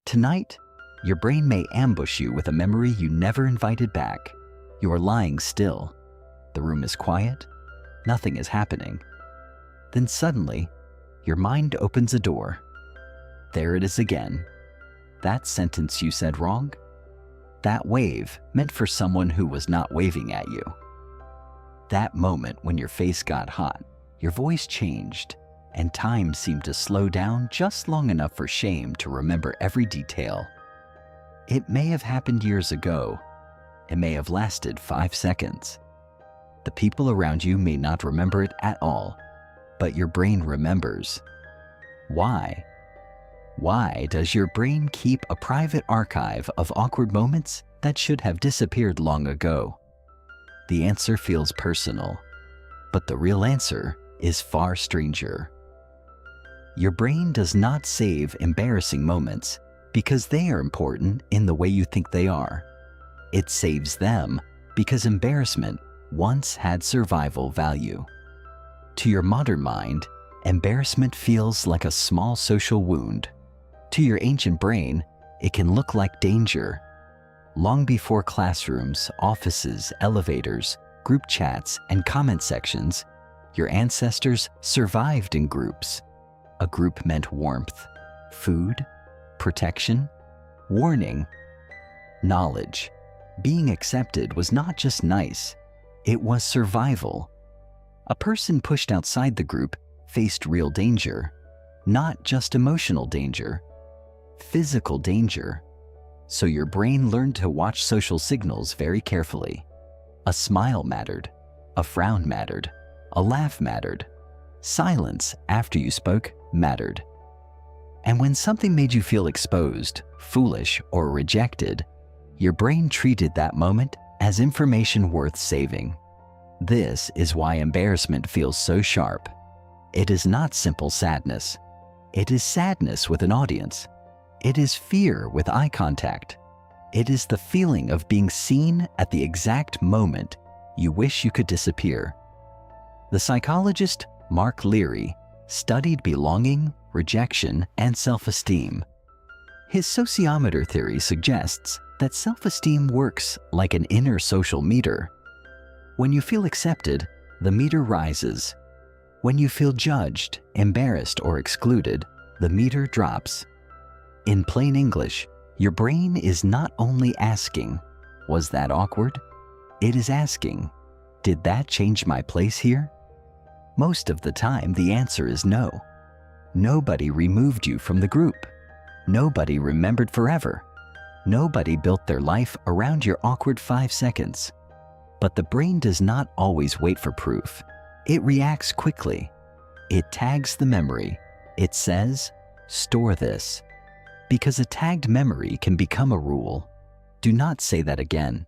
Tonight, your brain may ambush you with a memory you never invited back. You are lying still. The room is quiet. Nothing is happening. Then suddenly, your mind opens a door. There it is again. That sentence you said wrong? That wave meant for someone who was not waving at you. That moment when your face got hot, your voice changed, and time seemed to slow down just long enough for shame to remember every detail. It may have happened years ago. It may have lasted 5 seconds. The people around you may not remember it at all, but your brain remembers. Why? Why does your brain keep a private archive of awkward moments that should have disappeared long ago? The answer feels personal, but the real answer is far stranger. Your brain does not save embarrassing moments because they are important in the way you think they are. It saves them because embarrassment once had survival value. To your modern mind, embarrassment feels like a small social wound. To your ancient brain, it can look like danger. Long before classrooms, offices, elevators, group chats, and comment sections, your ancestors survived in groups. A group meant warmth, food, protection, warning, knowledge. Being accepted was not just nice, it was survival. A person pushed outside the group faced real danger, not just emotional danger, physical danger. So your brain learned to watch social signals very carefully. A smile mattered, a frown mattered, a laugh mattered, silence after you spoke mattered. And when something made you feel exposed, foolish, or rejected, your brain treated that moment as information worth saving. This is why embarrassment feels so sharp. It is not simple sadness. It is sadness with an audience. It is fear with eye contact. It is the feeling of being seen at the exact moment you wish you could disappear. The psychologist Mark Leary studied belonging, rejection, and self-esteem. His sociometer theory suggests that self-esteem works like an inner social meter. When you feel accepted, the meter rises. When you feel judged, embarrassed, or excluded, the meter drops. In plain English, your brain is not only asking, "Was that awkward?" It is asking, "Did that change my place here?" Most of the time, the answer is no. Nobody removed you from the group. Nobody remembered forever. Nobody built their life around your awkward 5 seconds. But the brain does not always wait for proof. It reacts quickly. It tags the memory. It says, "Store this." Because a tagged memory can become a rule. Do not say that again.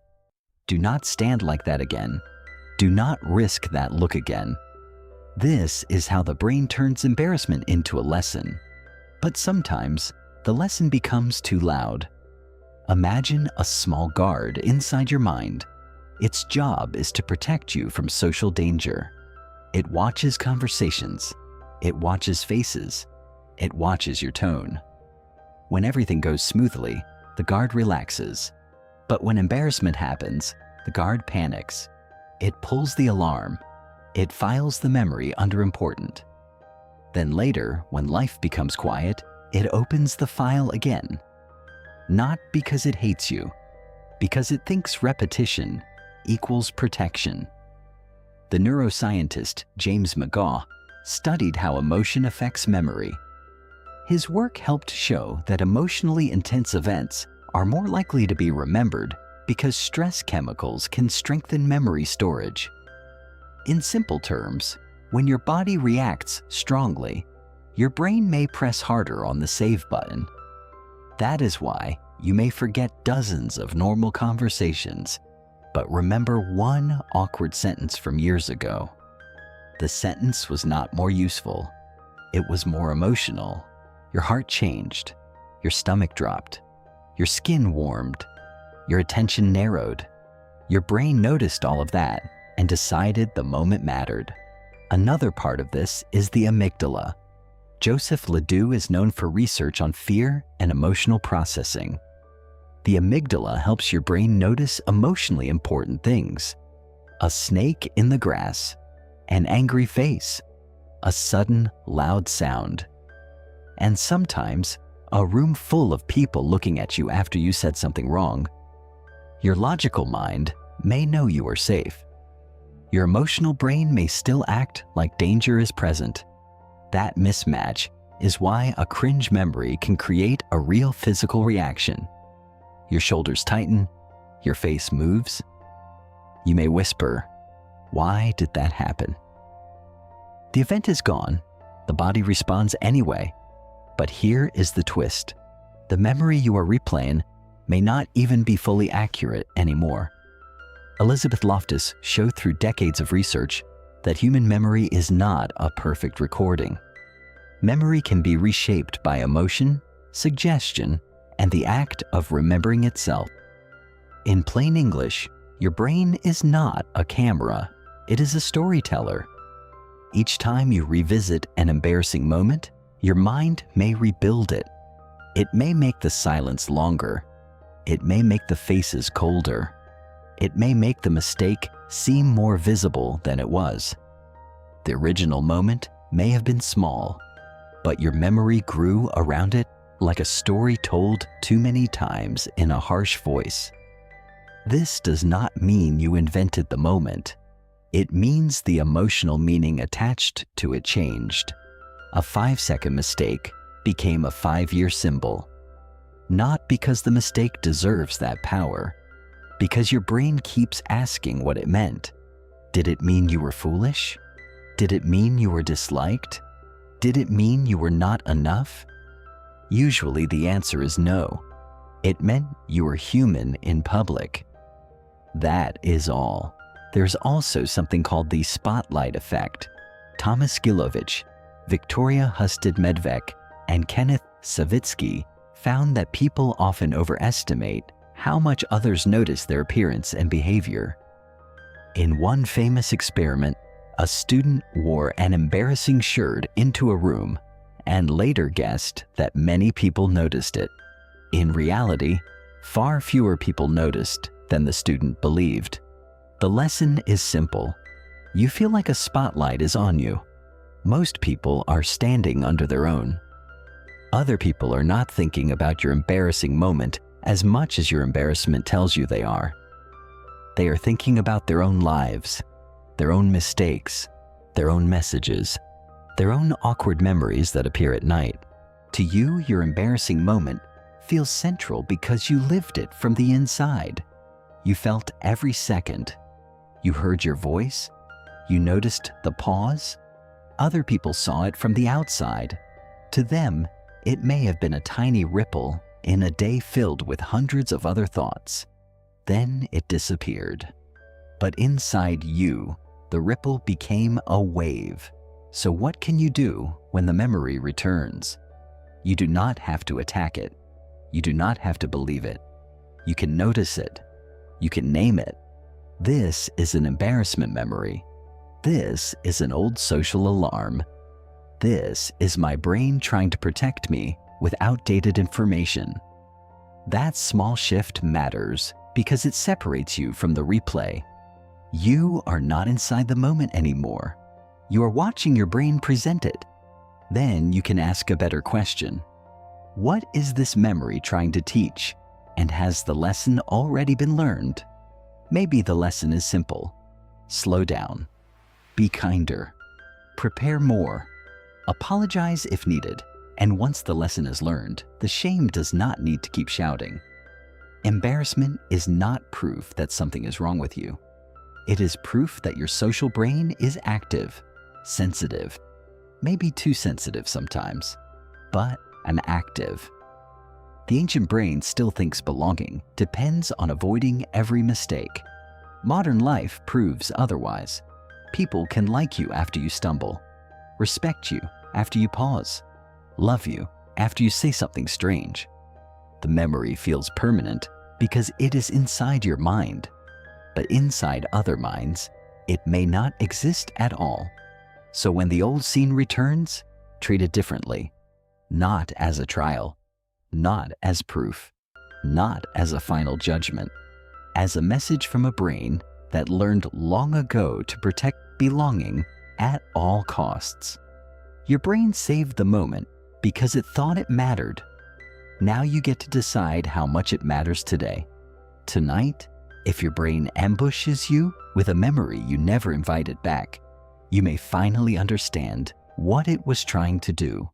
Do not stand like that again. Do not risk that look again. This is how the brain turns embarrassment into a lesson. But sometimes, the lesson becomes too loud. Imagine a small guard inside your mind. Its job is to protect you from social danger. It watches conversations. It watches faces. It watches your tone. When everything goes smoothly, the guard relaxes. But when embarrassment happens, the guard panics. It pulls the alarm. It files the memory under important. Then later, when life becomes quiet, it opens the file again. Not because it hates you, because it thinks repetition equals protection. The neuroscientist James McGaugh studied how emotion affects memory. His work helped show that emotionally intense events are more likely to be remembered because stress chemicals can strengthen memory storage. In simple terms, when your body reacts strongly, your brain may press harder on the save button. That is why you may forget dozens of normal conversations, but remember one awkward sentence from years ago. The sentence was not more useful. It was more emotional. Your heart changed. Your stomach dropped. Your skin warmed. Your attention narrowed. Your brain noticed all of that and decided the moment mattered. Another part of this is the amygdala. Joseph Ledoux is known for research on fear and emotional processing. The amygdala helps your brain notice emotionally important things. A snake in the grass, an angry face, a sudden, loud sound, and sometimes a room full of people looking at you after you said something wrong. Your logical mind may know you are safe. Your emotional brain may still act like danger is present. That mismatch is why a cringe memory can create a real physical reaction. Your shoulders tighten, your face moves. You may whisper, "Why did that happen?" The event is gone. The body responds anyway. But here is the twist. The memory you are replaying may not even be fully accurate anymore. Elizabeth Loftus showed through decades of research that human memory is not a perfect recording. Memory can be reshaped by emotion, suggestion, and the act of remembering itself. In plain English, your brain is not a camera, it is a storyteller. Each time you revisit an embarrassing moment, your mind may rebuild it. It may make the silence longer. It may make the faces colder. It may make the mistake seem more visible than it was. The original moment may have been small, but your memory grew around it like a story told too many times in a harsh voice. This does not mean you invented the moment. It means the emotional meaning attached to it changed. A 5-second mistake became a 5-year symbol. Not because the mistake deserves that power, because your brain keeps asking what it meant. Did it mean you were foolish? Did it mean you were disliked? Did it mean you were not enough? Usually the answer is no. It meant you were human in public. That is all. There's also something called the spotlight effect. Thomas Gilovich, Victoria Husted-Medvec, and Kenneth Savitsky found that people often overestimate how much others notice their appearance and behavior. In one famous experiment, a student wore an embarrassing shirt into a room and later guessed that many people noticed it. In reality, far fewer people noticed than the student believed. The lesson is simple. You feel like a spotlight is on you. Most people are standing under their own. Other people are not thinking about your embarrassing moment as much as your embarrassment tells you they are. They are thinking about their own lives, their own mistakes, their own messages, their own awkward memories that appear at night. To you, your embarrassing moment feels central because you lived it from the inside. You felt every second. You heard your voice. You noticed the pause. Other people saw it from the outside. To them, it may have been a tiny ripple in a day filled with hundreds of other thoughts. Then it disappeared. But inside you, the ripple became a wave. So what can you do when the memory returns? You do not have to attack it. You do not have to believe it. You can notice it. You can name it. This is an embarrassment memory. This is an old social alarm. This is my brain trying to protect me with outdated information. That small shift matters because it separates you from the replay. You are not inside the moment anymore. You are watching your brain present it. Then you can ask a better question. What is this memory trying to teach? And has the lesson already been learned? Maybe the lesson is simple. Slow down. Be kinder. Prepare more. Apologize if needed. And once the lesson is learned, the shame does not need to keep shouting. Embarrassment is not proof that something is wrong with you. It is proof that your social brain is active, sensitive, maybe too sensitive sometimes, but an active. The ancient brain still thinks belonging depends on avoiding every mistake. Modern life proves otherwise. People can like you after you stumble, respect you after you pause, love you after you say something strange. The memory feels permanent because it is inside your mind, but inside other minds, it may not exist at all. So when the old scene returns, Treat it differently. Not as a trial, not as proof, not as a final judgment, as a message from a brain that learned long ago to protect belonging at all costs. Your brain saved the moment because it thought it mattered. Now you get to decide how much it matters today. Tonight, if your brain ambushes you with a memory you never invited back, you may finally understand what it was trying to do.